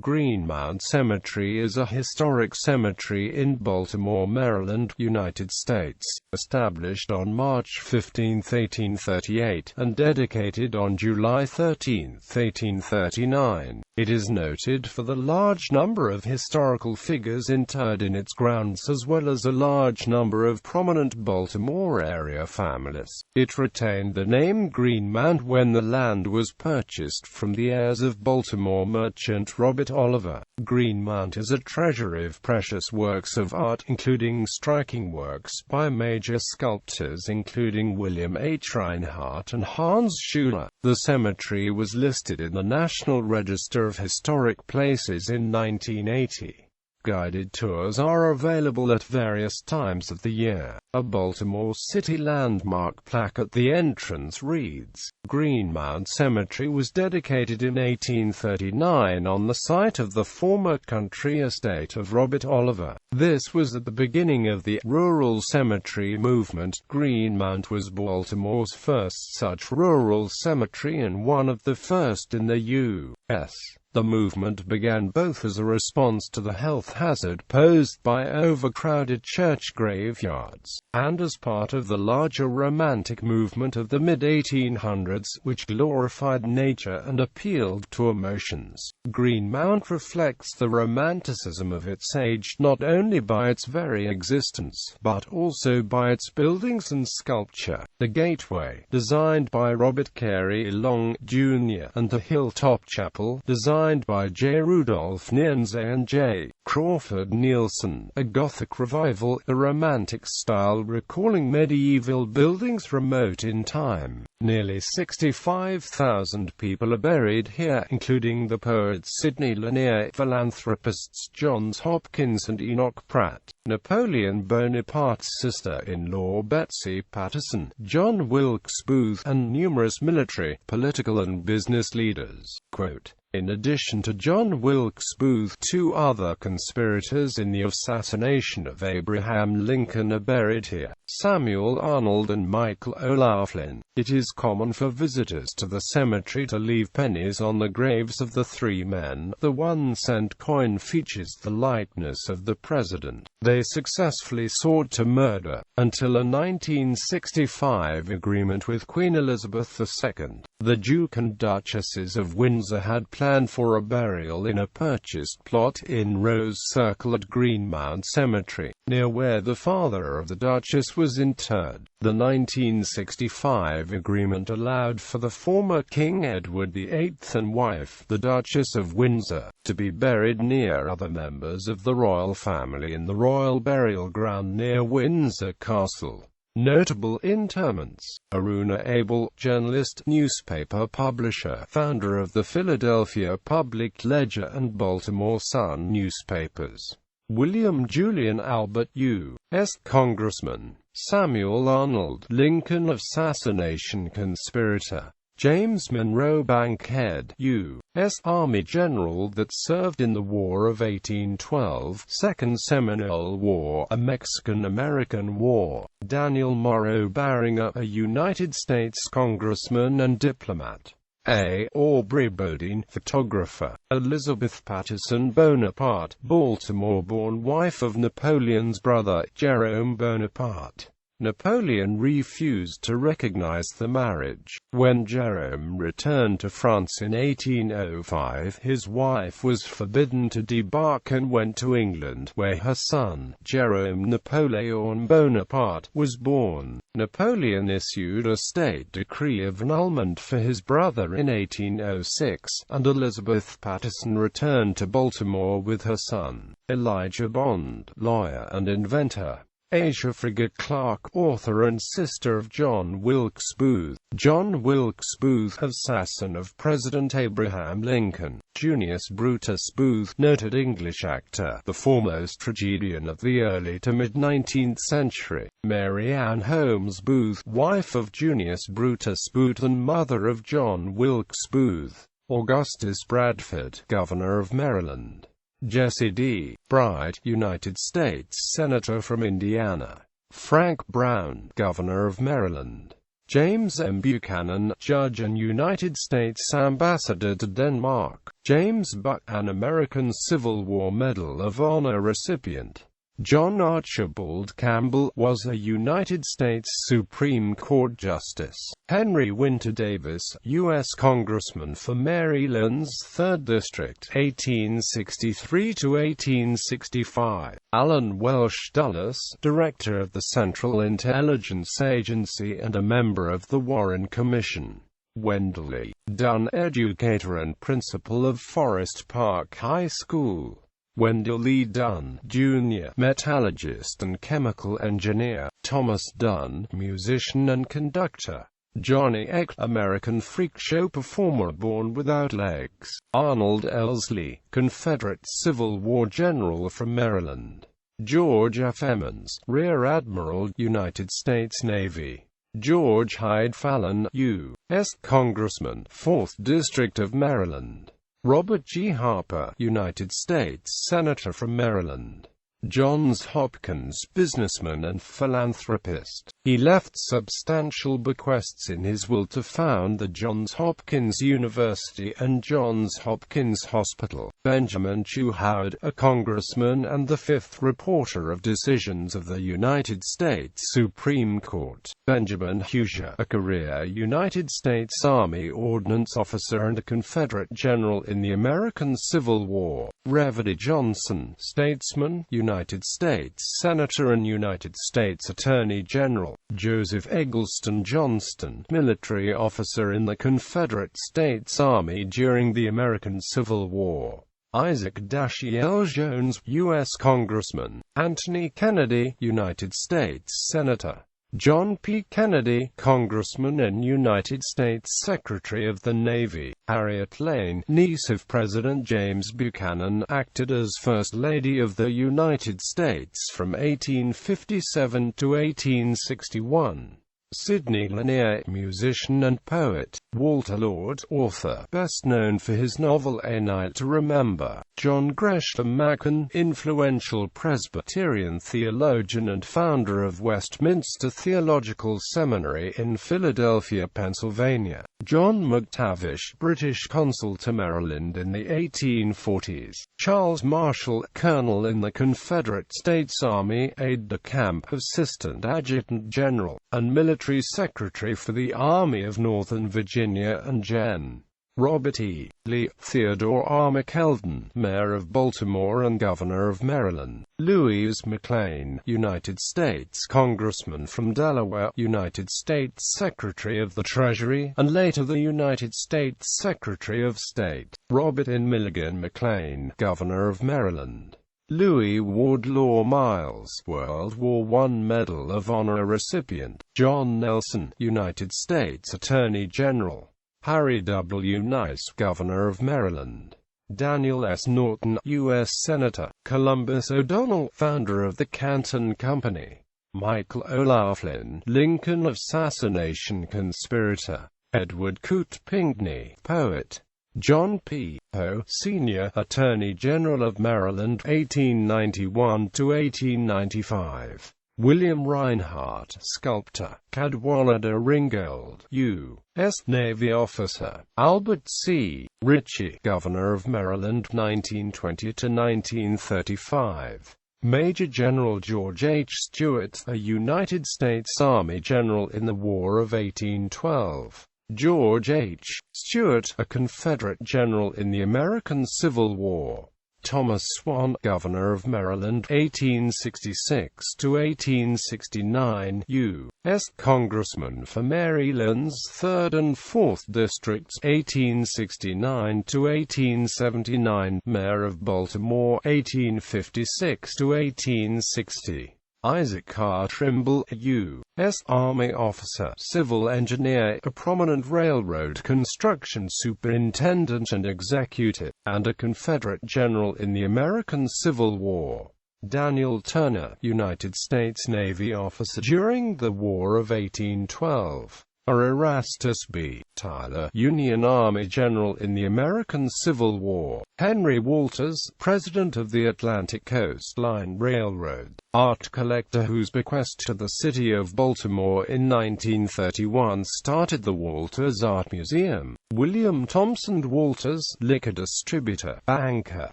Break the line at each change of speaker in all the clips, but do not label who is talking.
Greenmount Cemetery is a historic cemetery in Baltimore, Maryland, United States, established on March 15, 1838, and dedicated on July 13, 1839. It is noted for the large number of historical figures interred in its grounds as well as a large number of prominent Baltimore area families. It retained the name Greenmount when the land was purchased from the heirs of Baltimore merchant Robert Oliver. Greenmount is a treasury of precious works of art, including striking works by major sculptors including William H. Reinhardt and Hans Schuler. The cemetery was listed in the National Register of Historic Places in 1980. Guided tours are available at various times of the year. A Baltimore City landmark plaque at the entrance reads, "Greenmount Cemetery was dedicated in 1839 on the site of the former country estate of Robert Oliver." This was at the beginning of the rural cemetery movement. Greenmount was Baltimore's first such rural cemetery and one of the first in the U.S. The movement began both as a response to the health hazard posed by overcrowded church graveyards, and as part of the larger Romantic movement of the mid-1800s, which glorified nature and appealed to emotions. Greenmount reflects the romanticism of its age not only by its very existence, but also by its buildings and sculpture. The gateway, designed by Robert Carey Long, Jr., and the Hilltop Chapel, designed by J. Rudolph Nienze and J. Crawford Nielsen, a Gothic revival, the Romantic style recalling medieval buildings remote in time. Nearly 65,000 people are buried here, including the poets Sidney Lanier, philanthropists Johns Hopkins and Enoch Pratt, Napoleon Bonaparte's sister-in-law Betsy Patterson, John Wilkes Booth, and numerous military, political and business leaders. Quote, "In addition to John Wilkes Booth, two other conspirators in the assassination of Abraham Lincoln are buried here, Samuel Arnold and Michael O'Laughlin." It is common for visitors to the cemetery to leave pennies on the graves of the three men. The 1-cent coin features the likeness of the president they successfully sought to murder, until a 1965 agreement with Queen Elizabeth II. The Duke and Duchesses of Windsor had planned for a burial in a purchased plot in Rose Circle at Greenmount Cemetery, near where the father of the Duchess was interred. The 1965 agreement allowed for the former King Edward VIII and wife, the Duchess of Windsor, to be buried near other members of the royal family in the royal burial ground near Windsor Castle. Notable interments: Aruna Abel, journalist, newspaper publisher, founder of the Philadelphia Public Ledger and Baltimore Sun newspapers. William Julian Albert, U.S. Congressman. Samuel Arnold, Lincoln assassination conspirator. James Monroe Bankhead, U.S. Army general that served in the War of 1812, Second Seminole War, a Mexican-American war. Daniel Morrow Barringer, a United States congressman and diplomat. A. Aubrey Bodine, photographer. Elizabeth Patterson Bonaparte, Baltimore-born wife of Napoleon's brother, Jerome Bonaparte. Napoleon refused to recognize the marriage. When Jerome returned to France in 1805, his wife was forbidden to debark and went to England, where her son, Jerome Napoleon Bonaparte, was born. Napoleon issued a state decree of annulment for his brother in 1806, and Elizabeth Patterson returned to Baltimore with her son, Elijah Bond, lawyer and inventor. Asia Frigga Clark, author and sister of John Wilkes Booth. John Wilkes Booth, assassin of President Abraham Lincoln. Junius Brutus Booth, noted English actor, the foremost tragedian of the early to mid-19th century. Mary Ann Holmes Booth, wife of Junius Brutus Booth and mother of John Wilkes Booth. Augustus Bradford, governor of Maryland. Jesse D. Bright, United States Senator from Indiana. Frank Brown, Governor of Maryland. James M. Buchanan, Judge and United States Ambassador to Denmark. James Buck, an American Civil War Medal of Honor recipient. John Archibald Campbell, was a United States Supreme Court Justice. Henry Winter Davis, U.S. Congressman for Maryland's 3rd District, 1863 to 1865. Alan Welsh Dulles, Director of the Central Intelligence Agency and a member of the Warren Commission. Wendell E. Dunn, educator and principal of Forest Park High School. Wendell E. Dunn, Jr., metallurgist and chemical engineer. Thomas Dunn, musician and conductor. Johnny Eck, American freak show performer born without legs. Arnold Elsley, Confederate Civil War general from Maryland. George F. Emmons, Rear Admiral, United States Navy. George Hyde Fallon, U.S. Congressman, 4th District of Maryland. Robert G. Harper, United States Senator from Maryland. Johns Hopkins, businessman and philanthropist. He left substantial bequests in his will to found the Johns Hopkins University and Johns Hopkins Hospital. Benjamin Chew Howard, a congressman and the 5th reporter of decisions of the United States Supreme Court. Benjamin Huger, a career United States Army Ordnance Officer and a Confederate general in the American Civil War. Reverdy Johnson, statesman, United States Senator and United States Attorney General. Joseph Eggleston Johnston, military officer in the Confederate States Army during the American Civil War. Isaac Dashiell Jones, U.S. Congressman. Anthony Kennedy, United States Senator. John P. Kennedy, Congressman and United States Secretary of the Navy. Harriet Lane, niece of President James Buchanan, acted as First Lady of the United States from 1857 to 1861. Sidney Lanier, musician and poet. Walter Lord, author, best known for his novel A Night to Remember. John Gresham Machen, influential Presbyterian theologian and founder of Westminster Theological Seminary in Philadelphia, Pennsylvania. John McTavish, British consul to Maryland in the 1840s. Charles Marshall, colonel in the Confederate States Army, aide-de-camp, assistant adjutant general, and military secretary for the Army of Northern Virginia and Gen. Robert E. Lee. Theodore R. McKeldin, Mayor of Baltimore and Governor of Maryland. Louis McLean, United States Congressman from Delaware, United States Secretary of the Treasury, and later the United States Secretary of State. Robert N. Milligan McLean, Governor of Maryland. Louis Wardlaw Miles, World War I Medal of Honor recipient. John Nelson, United States Attorney General. Harry W. Nice, Governor of Maryland. Daniel S. Norton, U.S. Senator. Columbus O'Donnell, founder of the Canton Company. Michael O'Laughlin, Lincoln assassination conspirator. Edward Coote Pinckney, poet. John P. Poe, Sr., Attorney General of Maryland, 1891 to 1895. William Reinhardt, sculptor. Cadwallader Ringgold, U.S. Navy officer. Albert C. Ritchie, Governor of Maryland, 1920 to 1935. Major General George H. Stewart, a United States Army general in the War of 1812. George H. Stewart, a Confederate general in the American Civil War. Thomas Swan, Governor of Maryland, 1866 to 1869, U.S. Congressman for Maryland's 3rd and 4th Districts, 1869 to 1879, Mayor of Baltimore, 1856 to 1860. Isaac R. Trimble, a U.S. Army officer, civil engineer, a prominent railroad construction superintendent and executive, and a Confederate general in the American Civil War. Daniel Turner, United States Navy officer during the War of 1812. are Erastus B. Tyler, Union Army General in the American Civil War; Henry Walters, President of the Atlantic Coast Line Railroad, art collector whose bequest to the city of Baltimore in 1931 started the Walters Art Museum; William Thompson Walters, liquor distributor, banker,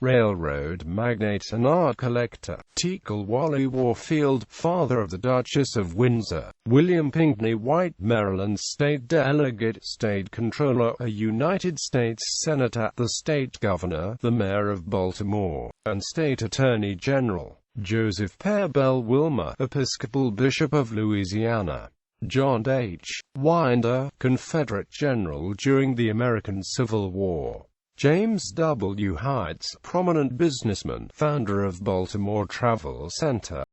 railroad magnate and art collector; Teacle Wally Warfield, father of the Duchess of Windsor; William Pinckney White, Maryland State Delegate, State Controller, a United States Senator, the State Governor, the Mayor of Baltimore, and State Attorney General; Joseph Peerbell Wilmer, Episcopal Bishop of Louisiana; John H. Winder, Confederate General during the American Civil War; James W. Heights, prominent businessman, founder of Baltimore Travel Center;